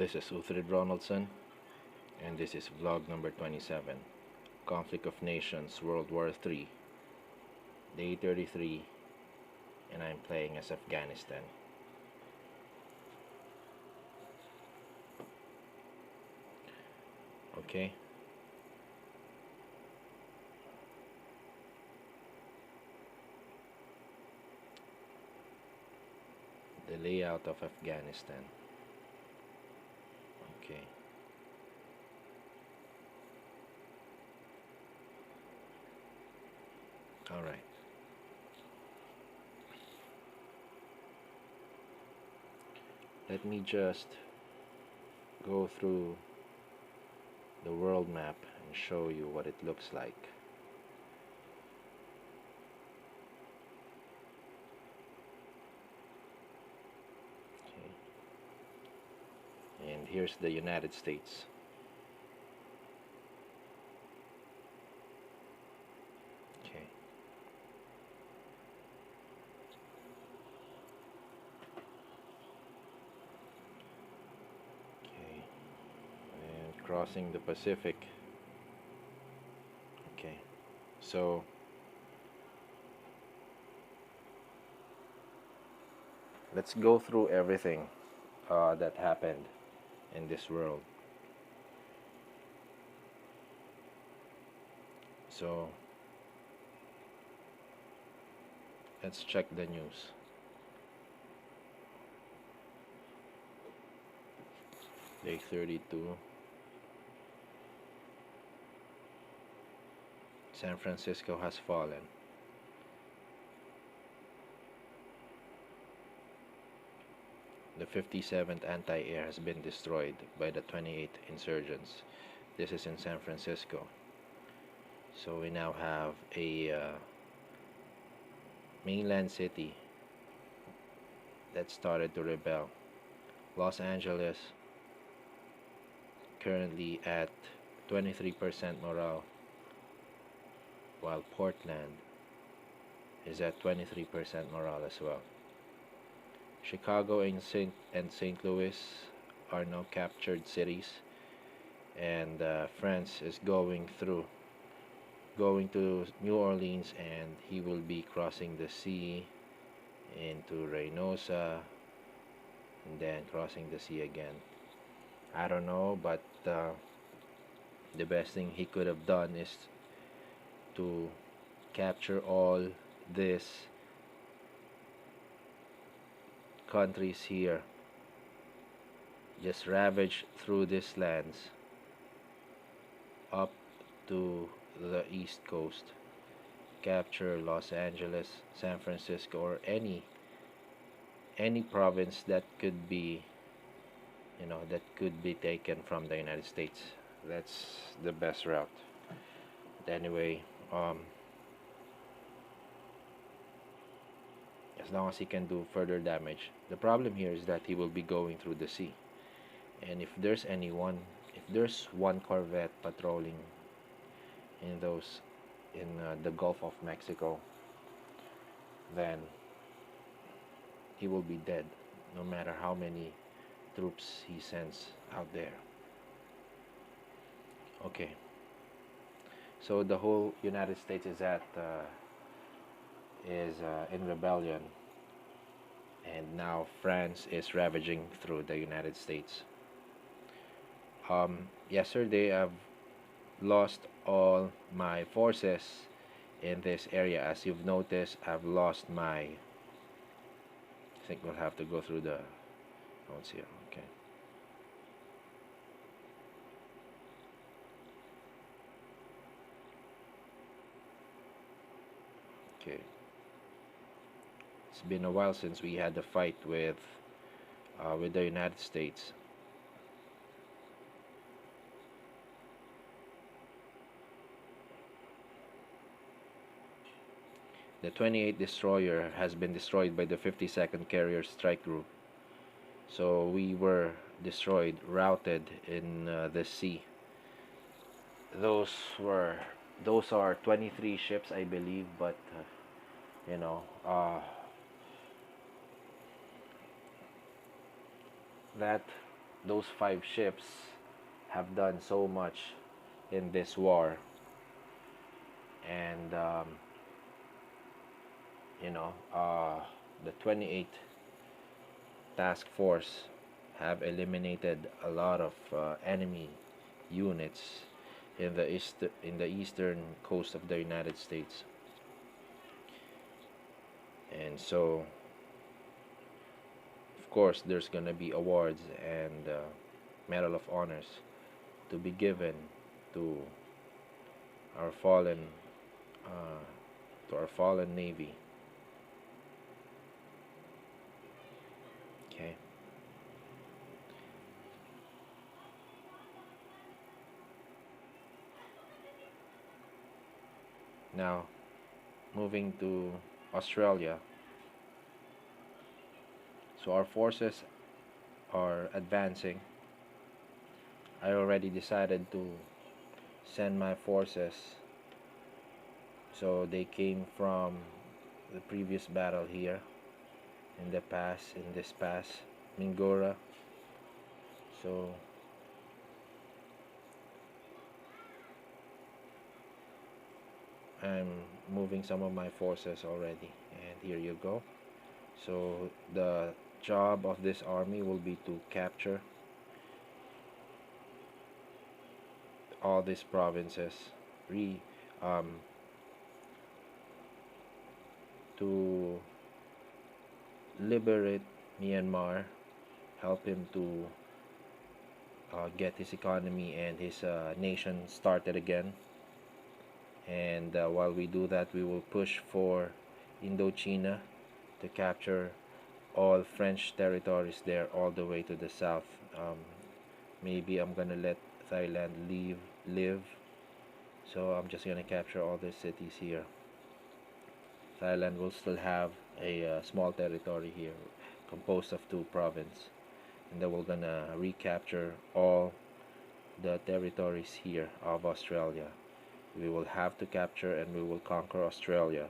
This is Uthrid Ronaldson, and this is vlog number 27, Conflict of Nations, World War III, Day 33, and I'm playing as Afghanistan. Okay. The layout of Afghanistan. Okay. All right. Let me just go through the world map and show you what it looks like. Okay. And here's the United States. Okay. Okay. And crossing the Pacific. Okay. So let's go through everything that happened in this world. So let's check the news. Day 32. San Francisco has fallen. The 57th anti-air has been destroyed by the 28th insurgents. This is in San Francisco. So we now have a mainland city that started to rebel. Los Angeles currently at 23% morale, while Portland is at 23% morale as well. Chicago and St. Louis are now captured cities, and France is going to New Orleans, and he will be crossing the sea into Reynosa and then crossing the sea again. I don't know, but the best thing he could have done is to capture all these countries here, just ravage through these lands up to the East Coast, capture Los Angeles, San Francisco, or any province that could be taken from the United States. That's the best route. But anyway, as long as he can do further damage. The problem here is that he will be going through the sea, and if there's one corvette patrolling in the Gulf of Mexico, then he will be dead, no matter how many troops he sends out there. Okay, so the whole United States is in rebellion, and now France is ravaging through the United States. Yesterday I've lost all my forces in this area. As you've noticed, I've lost my, I think we'll have to go through the notes here. Okay. Okay. It's been a while since we had the fight with the United States. The 28th destroyer has been destroyed by the 52nd Carrier Strike Group. So we were destroyed, routed in the sea. Those are 23 ships, I believe, but that those 5 ships have done so much in this war, and you know, the 28th task force have eliminated a lot of enemy units in the eastern coast of the United States. And so, of course, there's gonna be awards and Medal of Honors to be given to our fallen uh, Navy. Okay. Now, moving to Australia. So our forces are advancing. I already decided to send my forces. So they came from the previous battle here in this pass, Mingora. So I'm moving some of my forces already, and here you go. So the job of this army will be to capture all these provinces, re um, to liberate Myanmar, help him to get his economy and his nation started again. And while we do that, we will push for Indochina to capture all French territories there all the way to the south. Maybe I'm gonna let Thailand live, so I'm just gonna capture all the cities here. Thailand will still have a small territory here composed of 2 provinces, and then we're gonna recapture all the territories here of Australia. We will have to capture and we will conquer Australia.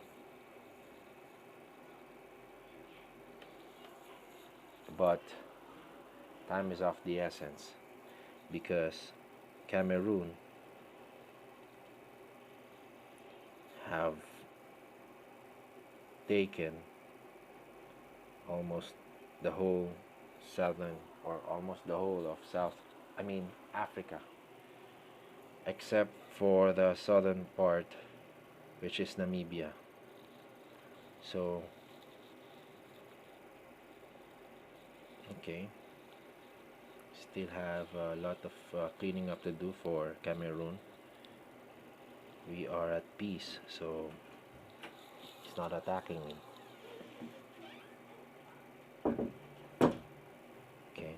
But time is of the essence because Cameroon have taken almost the whole southern, or almost the whole of Africa, except for the southern part, which is Namibia. So okay, still have a lot of cleaning up to do for Cameroon. We are at peace, so it's not attacking me. Okay.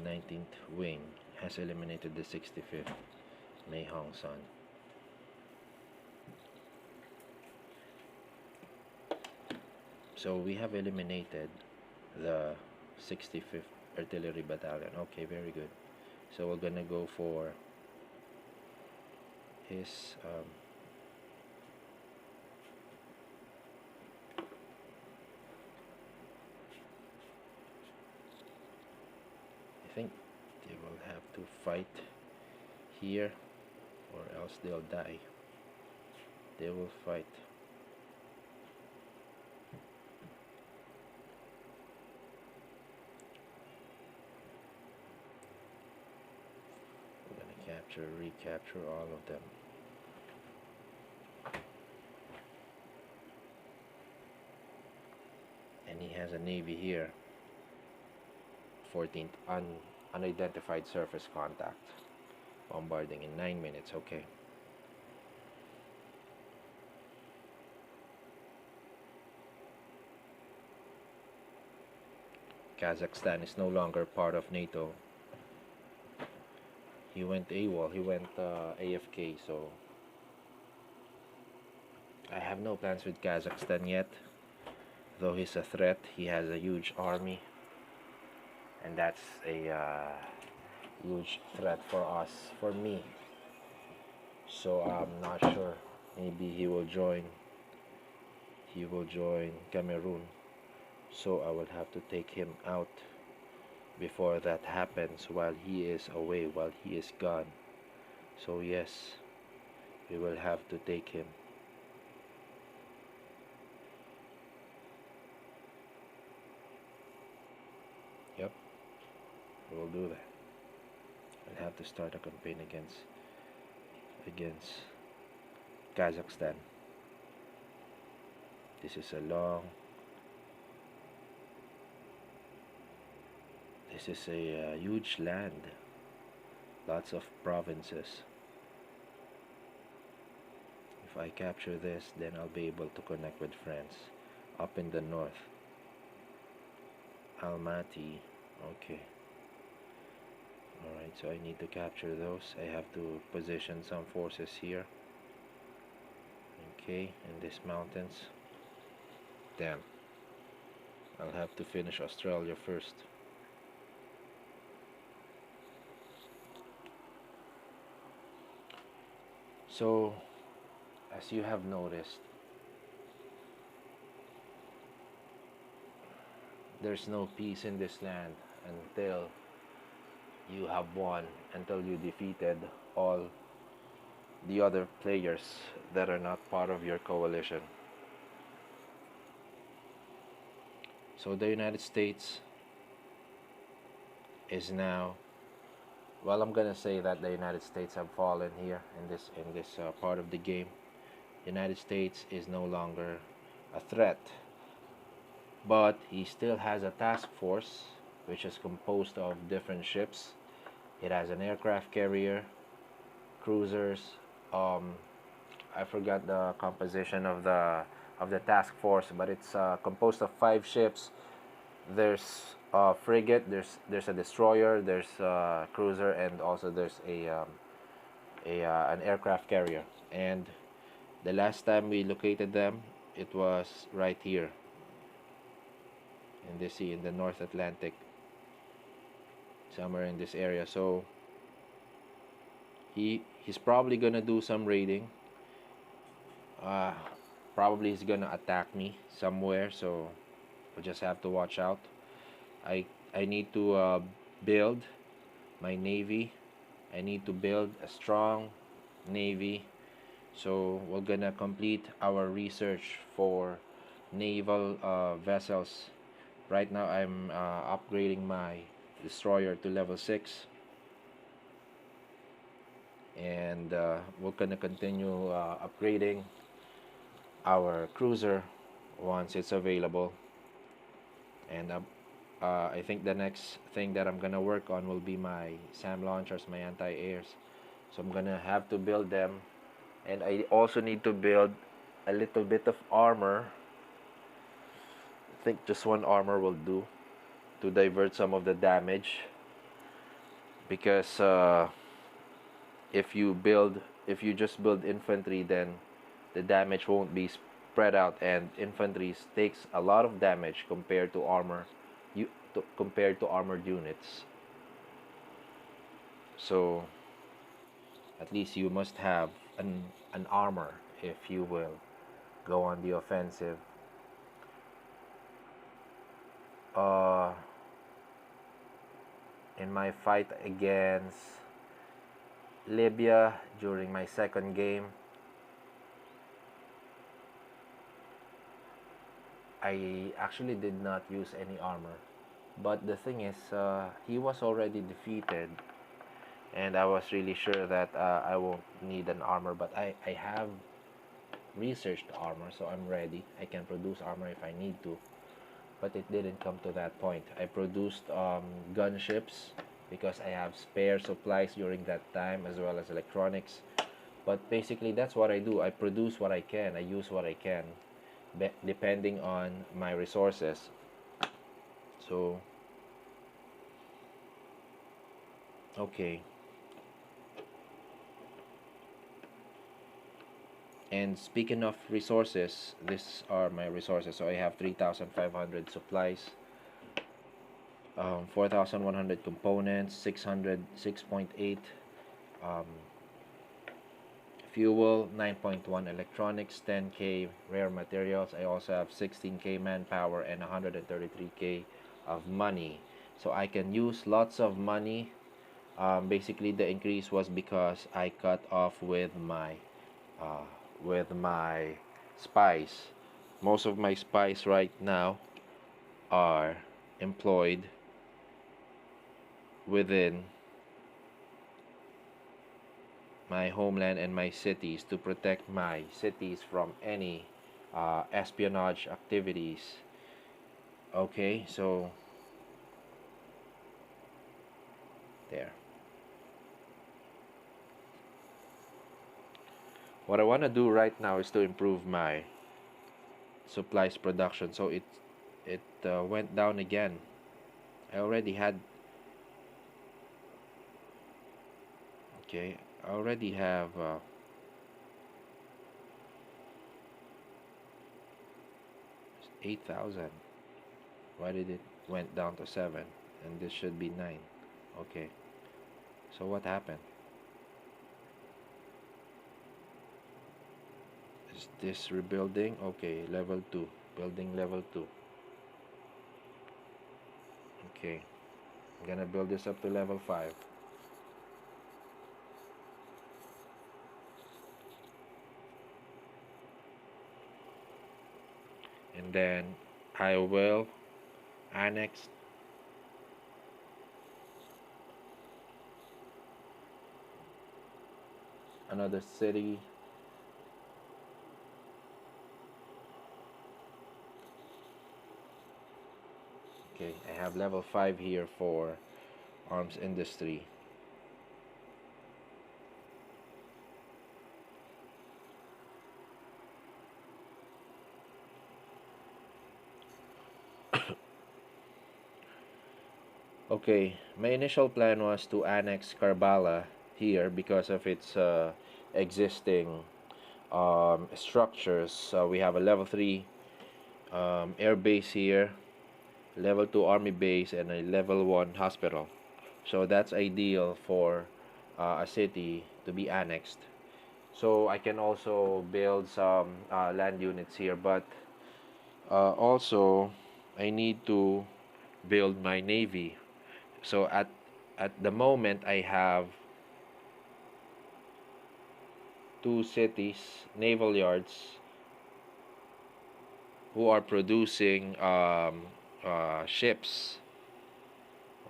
19th Wing has eliminated the 65th Mei Hong Son. So we have eliminated the 65th Artillery Battalion. Okay, very good. So we're gonna go for his I think they will have to fight here or else they'll die. They will fight. We're gonna recapture all of them. And he has a navy here. 14th unidentified surface contact. Bombarding in 9 minutes. Okay. Kazakhstan is no longer part of NATO. He went AWOL. He went AFK. So I have no plans with Kazakhstan yet. Though he's a threat, he has a huge army, and that's a huge threat for us, for me. So I'm not sure. Maybe he will join Cameroon. So I will have to take him out before that happens, while he is away, while he is gone. So yes, we will have to take him. Yep, we will do that. I'll have to start a campaign against Kazakhstan. This is a long. This is a huge land, lots of provinces. If I capture this, then I'll be able to connect with France. Up in the north, Almaty. Okay. Alright, so I need to capture those. I have to position some forces here. Okay, in these mountains. Damn. I'll have to finish Australia first. So, as you have noticed, there's no peace in this land until you have won, until you defeated all the other players that are not part of your coalition. So the United States is now, well, I'm gonna say that the United States have fallen here in this part of the game. The United States is no longer a threat, but he still has a task force which is composed of different ships. It has an aircraft carrier, cruisers. I forgot the composition of the task force, but it's composed of 5 ships. There's a frigate, there's a destroyer, there's a cruiser, and also there's an aircraft carrier. And the last time we located them, it was right here in this sea, in the North Atlantic, somewhere in this area. So he's probably gonna do some raiding. Probably he's gonna attack me somewhere, so we'll just have to watch out. I need to build my navy. I need to build a strong navy. So we're gonna complete our research for naval vessels. Right now I'm upgrading my destroyer to level 6, and we're gonna continue upgrading our cruiser once it's available. And I think the next thing that I'm gonna work on will be my SAM launchers, my anti-airs. So I'm gonna have to build them, and I also need to build a little bit of armor. I think just one armor will do to divert some of the damage, because if you just build infantry, then the damage won't be spread out, and infantry takes a lot of damage compared to compared to armored units. So at least you must have an armor if you will go on the offensive. In my fight against Libya during my second game, I actually did not use any armor. But the thing is, he was already defeated, and I was really sure that I won't need an armor. But I have researched armor, so I'm ready. I can produce armor if I need to. But it didn't come to that point. I produced gunships because I have spare supplies during that time, as well as electronics. But basically that's what I do. I produce what I can, I use what I can, depending on my resources. So okay, and speaking of resources, these are my resources. So I have 3,500 supplies, 4,100 components, 6.8 fuel, 9.1 electronics, 10K rare materials. I also have 16K manpower and 133K of money. So I can use lots of money. Basically, the increase was because I cut off uh, with my spies. Most of my spies right now are employed within my homeland and my cities to protect my cities from any espionage activities. Okay, so there. What I want to do right now is to improve my supplies production. So it went down again. I already had okay. I already have 8,000. Why did it went down to 7? And this should be 9. Okay. So what happened? Is this rebuilding? Okay, level 2. Building level 2. Okay. I'm gonna build this up to level 5. And then I will annex another city. Okay, I have level 5 here for arms industry. Okay, my initial plan was to annex Karbala here because of its existing structures. We have a level 3 air base here, level 2 army base, and a level 1 hospital. So that's ideal for a city to be annexed. So I can also build some land units here, but also I need to build my navy. So at the moment I have two cities, naval yards, who are producing ships.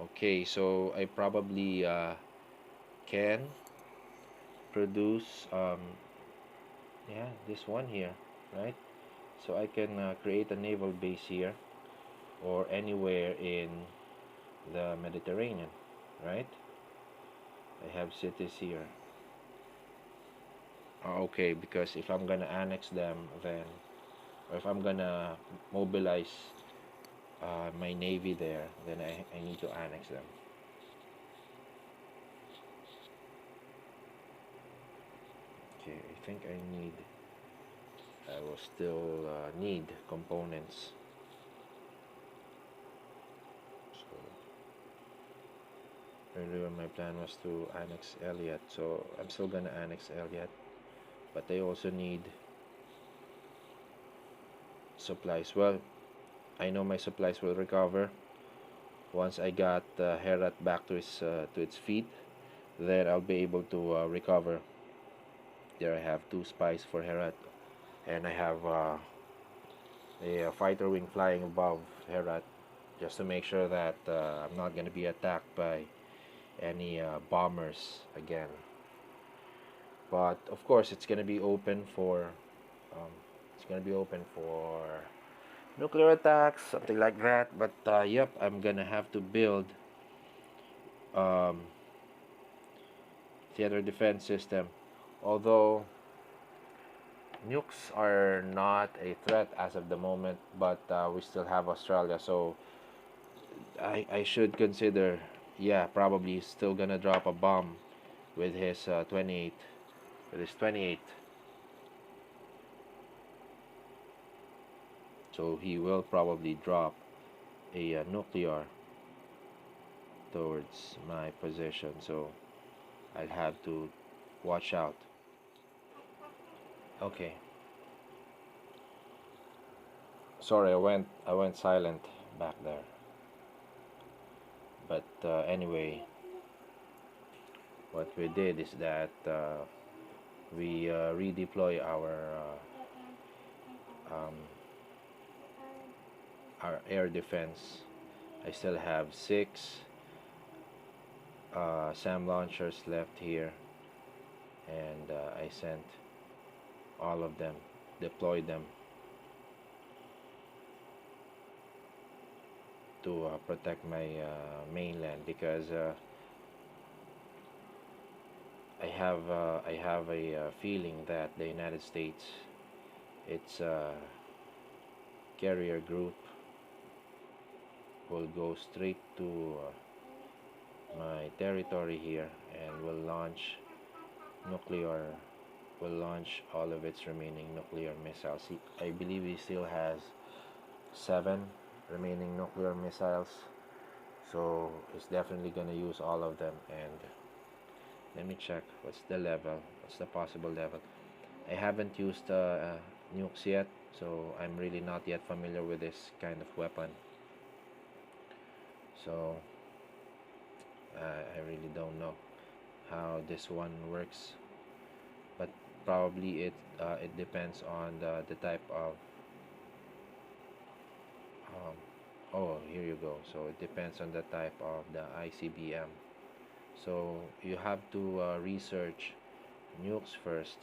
Okay, so I probably can produce yeah, this one here, right? So I can create a naval base here or anywhere in the Mediterranean, right? I have cities here. Okay, because if I'm gonna annex them, then, or if I'm gonna mobilize my navy there, then I need to annex them. Okay, I think I will still need components. So earlier my plan was to annex Elliot, so I'm still gonna annex Elliot, but I also need supplies. Well, I know my supplies will recover once I got Herat back to its feet. Then I'll be able to recover. There I have two spies for Herat, and I have a fighter wing flying above Herat just to make sure that I'm not going to be attacked by any bombers again. But of course, it's going to be open for nuclear attacks, something like that. But yep, I'm gonna have to build um, theater defense system. Although nukes are not a threat as of the moment, but we still have Australia, so I should consider, yeah, probably still gonna drop a bomb with his 28, with his 28. So he will probably drop a nuclear towards my position. So I'll have to watch out. Okay. Sorry, I went silent back there. But anyway, what we did is that we redeploy um, our air defense. I still have six SAM launchers left here, and I sent all of them, deployed them to protect my mainland because I have a feeling that the United States, its carrier group, will go straight to my territory here and nuclear will launch all of its remaining nuclear missiles. I believe he still has seven remaining nuclear missiles, so he's definitely gonna use all of them. And let me check what's the possible level. I haven't used nukes yet, so I'm really not yet familiar with this kind of weapon. So I really don't know how this one works, but probably it depends on the type of um, oh, here you go. So it depends on the type of the ICBM. So you have to research nukes first,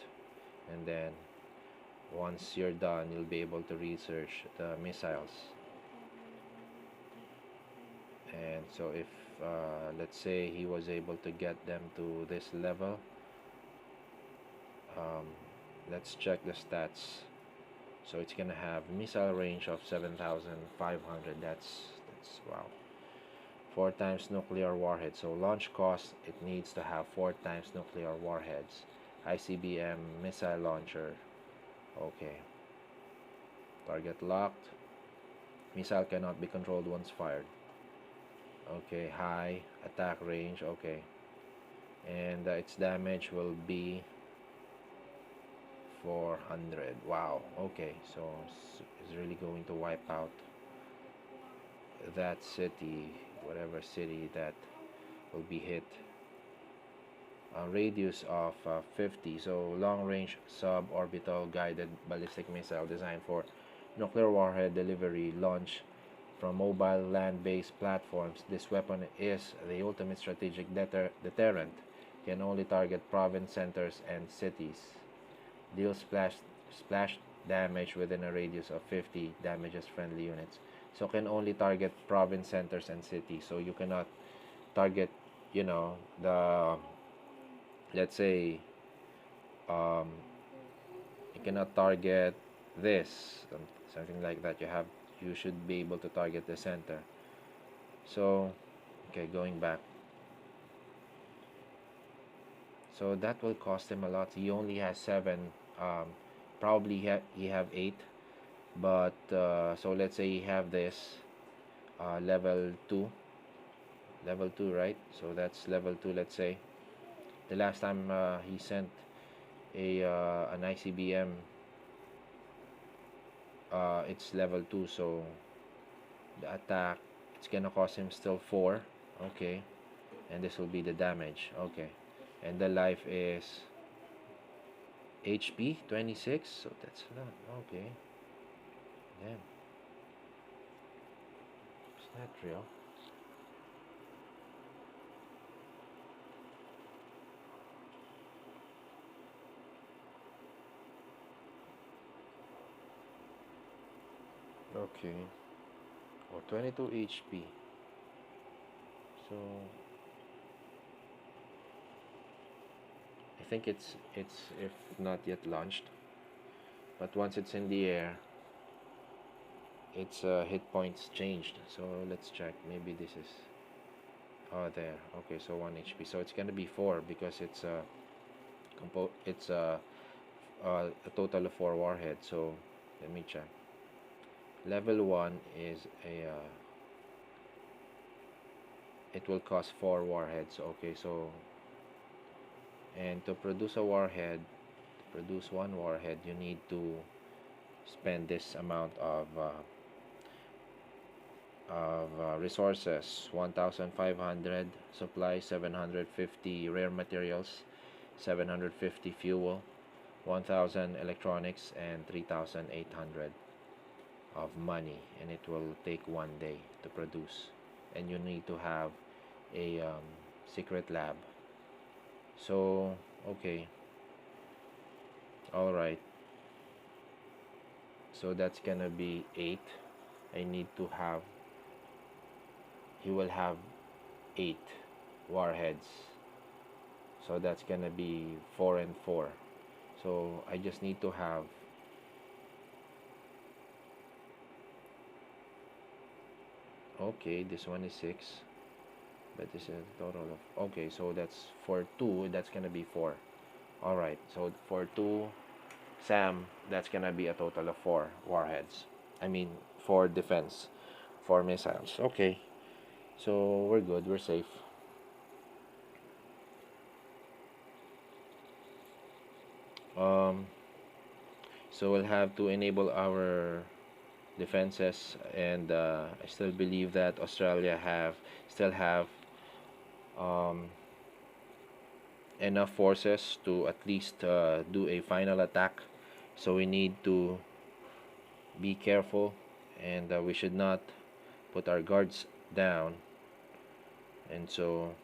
and then once you're done, you'll be able to research the missiles. And so if let's say he was able to get them to this level, um, let's check the stats. So it's gonna have missile range of 7,500. That's wow. 4 times nuclear warhead. So launch cost, it needs to have 4 times nuclear warheads. ICBM missile launcher. Okay. Target locked. Missile cannot be controlled once fired. Okay. High attack range. Okay. And its damage will be 400. Wow. Okay. So it's really going to wipe out that city, whatever city that will be hit. A radius of 50. So long range suborbital guided ballistic missile designed for nuclear warhead delivery launch from mobile land-based platforms. This weapon is the ultimate strategic deterrent. Can only target province centers and cities. Deal splash damage within a radius of 50. Damages friendly units. So can only target province centers and cities. So you cannot target, the, let's say, um, you cannot target this, something like that. You should be able to target the center. So okay, going back, so that will cost him a lot. He only has seven. Probably he have eight, but so let's say he have this level 2, right? So that's level 2. Let's say the last time he sent an ICBM, it's level 2, so the attack, it's gonna cost him still 4. Okay, and this will be the damage. Okay, and the life is HP 26, so that's not okay. Damn, it's not real. Okay, or 22 HP. So I think it's if not yet launched, but once it's in the air, its hit points changed. So let's check. Maybe this is there. Okay, so 1 HP. So it's gonna be 4 because it's a total of 4 warheads. So let me check. Level 1 is it will cost 4 warheads. Okay, so and to produce a warhead, produce one warhead, you need to spend this amount of resources: 1,500 supplies, 750 rare materials, 750 fuel, 1,000 electronics, and 3,800 of money, and it will take one day to produce. And you need to have a secret lab. So, okay, all right. So that's gonna be 8. I need to have, he will have 8 warheads. So that's gonna be 4 and 4. So I just need to have, okay, this one is 6, but this is a total of, okay, so that's for 2, that's gonna be 4. All right, so for 2 Sam, that's gonna be a total of 4 warheads. I mean, 4 defense, 4 missiles. Okay, so we're good, we're safe. um so we'll have to enable our defenses, and I still believe that Australia have still have um, enough forces to at least do a final attack. So we need to be careful, and we should not put our guards down. And so,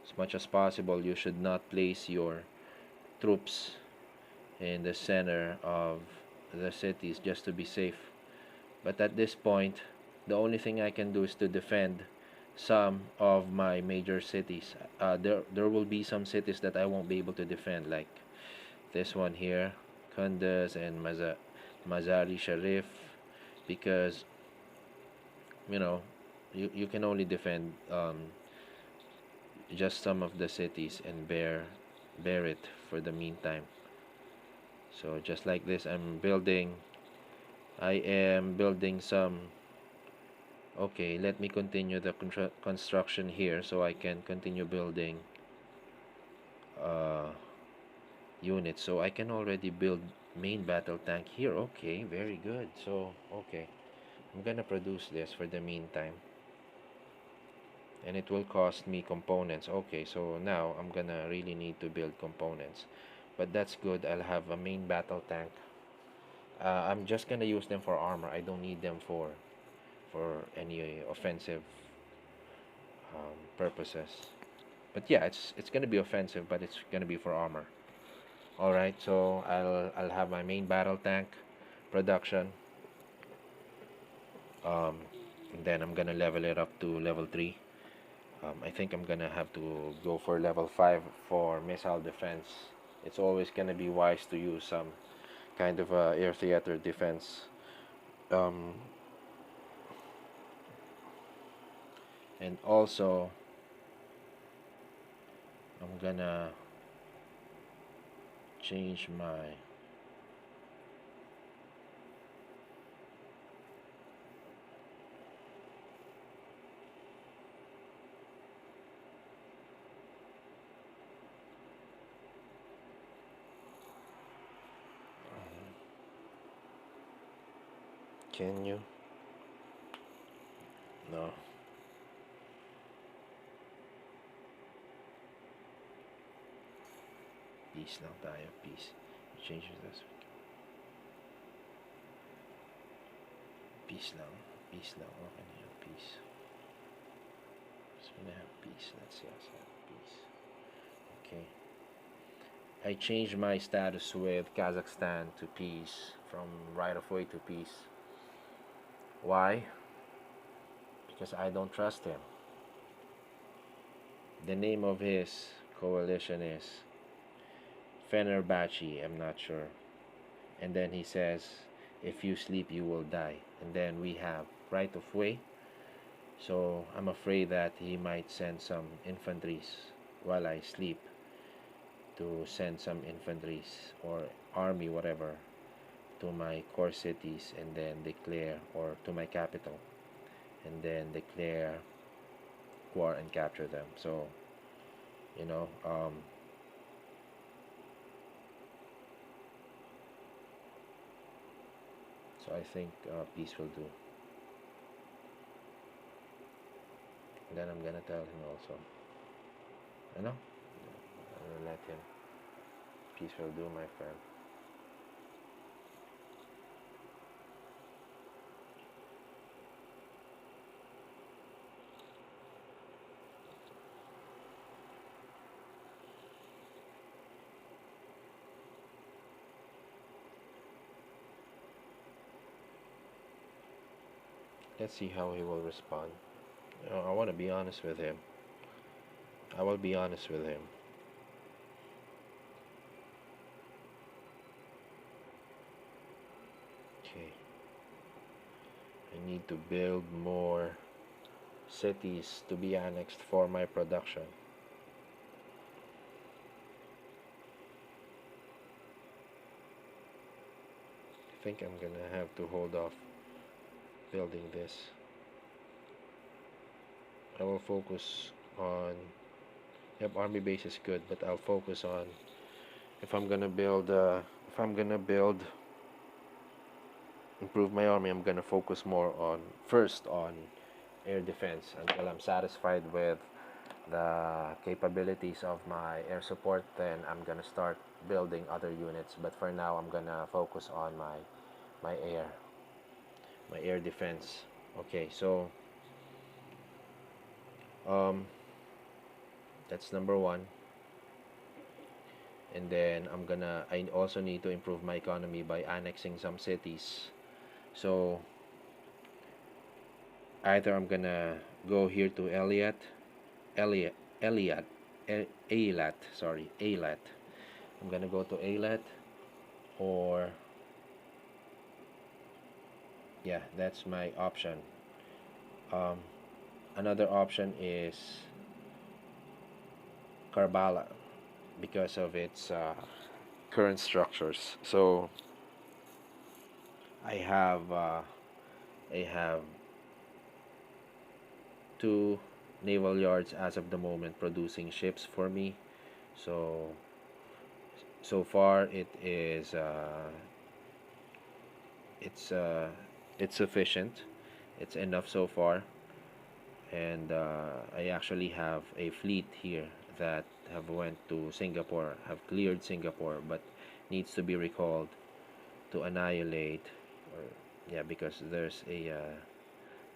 as much as possible, you should not place your troops in the center of the cities just to be safe. But at this point, the only thing I can do is to defend some of my major cities. There will be some cities that I won't be able to defend, like this one here, Kunduz and Mazari Sharif, because you know you can only defend just some of the cities and bear it for the meantime. So just like this, I am building some. Okay, let me continue the construction here so I can continue building uh, units. So I can already build main battle tank here. Okay, very good. So, okay, I'm gonna produce this for the meantime. And it will cost me components. Okay, so now I'm gonna really need to build components. But that's good. I'll have a main battle tank. I'm just gonna use them for armor. I don't need them for any offensive purposes. But yeah, it's gonna be offensive, but it's gonna be for armor. All right, so I'll have my main battle tank production. Um, and then I'm gonna level it up to level 3. I think I'm gonna have to go for level 5 for missile defense. It's always gonna be wise to use some kind of air theater defense. Um, and also, I'm gonna change my can you? No. Peace lang tayo, peace. Change this. Peace lang. Peace lang. Okay na yun, peace. Just gonna have peace. Let's see, let's have peace. Okay. I changed my status with Kazakhstan to peace, from right of way to peace. Why? Because I don't trust him. The name of his coalition is Fenerbahce, I'm not sure. And then he says, if you sleep, you will die. And then we have right of way. So I'm afraid that he might send some infantries while I sleep, to send some infantries or army, whatever, to my core cities, and then declare, or to my capital, and then declare war and capture them. So, you know, I think peace will do. And then I'm gonna tell him also, you know, I'm gonna let him. Peace will do, my friend. Let's see how he will respond. I want to be honest with him. I will be honest with him. Okay. I need to build more cities to be annexed for my production. I think I'm gonna have to hold off building this. I will focus on. Yep, army base is good, but I'll focus on if I'm gonna build. If I'm gonna build, improve my army. I'm gonna focus more on first on air defense until I'm satisfied with the capabilities of my air support. Then I'm gonna start building other units. But for now, I'm gonna focus on my air, my air defense. Okay, so um, that's number one. And then I also need to improve my economy by annexing some cities. So either I'm gonna go here to Eliat, Eliat, Eilat, sorry, Eilat. I'm gonna go to Eilat, or yeah, that's my option. Um, Another option is Karbala because of its current structures. So I have uh, I have two naval yards as of the moment producing ships for me. So so far it's it's sufficient. It's enough so far, and I actually have a fleet here that have went to Singapore, have cleared Singapore, but needs to be recalled to annihilate, or yeah, because there's a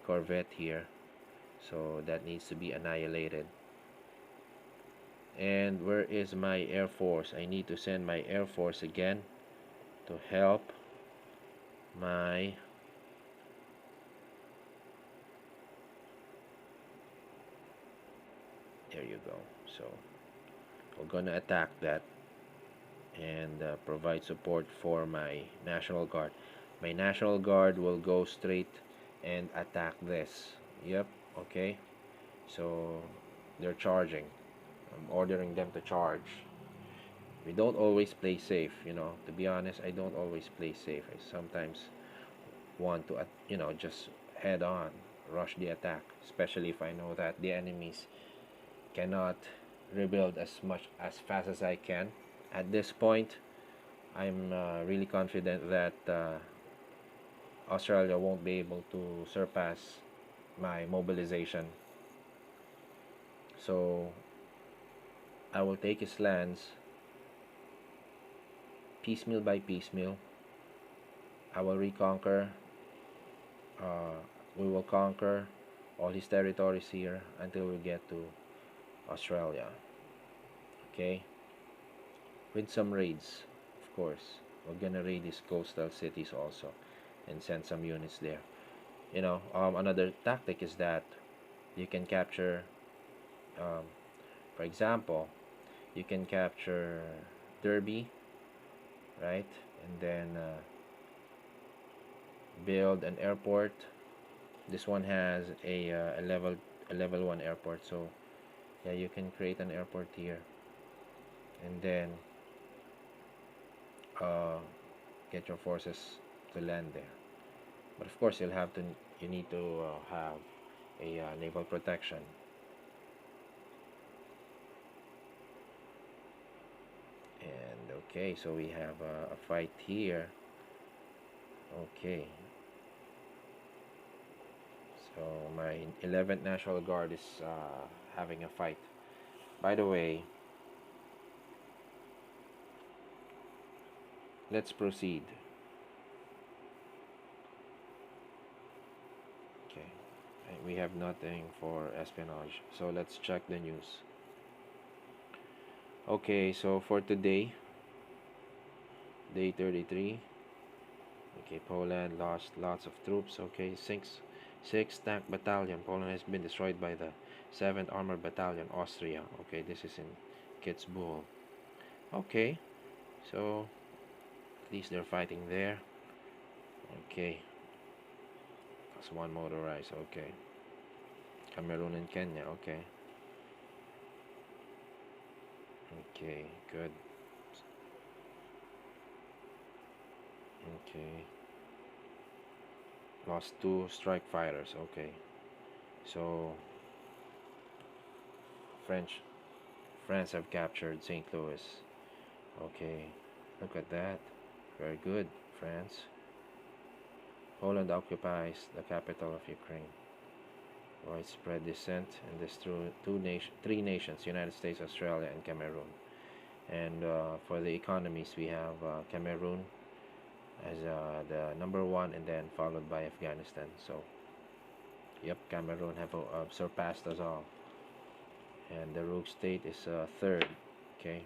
corvette here, so that needs to be annihilated. And where is my air force? I need to send my air force again to help my there you go. So we're gonna attack that and provide support for my National Guard. My National Guard will go straight and attack this. Yep, okay. So they're charging. I'm ordering them to charge. We don't always play safe, you know. To be honest, I don't always play safe. I sometimes want to, just head on, rush the attack, especially if I know that the enemies cannot rebuild as much as fast as I can. At this point, I'm really confident that Australia won't be able to surpass my mobilization. So I will take his lands piecemeal by piecemeal. I will reconquer. We will conquer all his territories here until we get to Australia. Okay? With some raids, of course. We're gonna raid his coastal cities also and send some units there. Another tactic is that you can capture, um, for example, you can capture Derby, right? And then build an airport. This one has a level 1 airport, so yeah, you can create an airport here, and then uh, get your forces to land there. But of course, you need to have a naval protection. And okay, so we have a fight here. Okay, So my 11th National Guard is having a fight. By the way, let's proceed. Okay, we have nothing for espionage, so let's check the news. Okay, so for today, day 33. Okay, Poland lost lots of troops. Okay, six tank battalion. Poland has been destroyed by the 7th Armored Battalion, Austria. Okay, this is in Kitzbühel. Okay, so at least they're fighting there. Okay, that's one motorized. Okay, Cameroon and Kenya. Okay, okay, good. Okay, lost two strike fighters. Okay, so French France have captured St. Louis. Okay, look at that. Very good, France. Poland occupies the capital of Ukraine. Widespread dissent in these three nations, United States, Australia, and Cameroon. And for the economies, we have Cameroon as the number one, and then followed by Afghanistan. So, yep, Cameroon have surpassed us all. And the rogue state is third. Okay,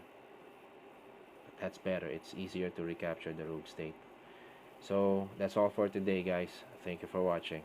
but that's better. It's easier to recapture the rogue state. So that's all for today, guys. Thank you for watching.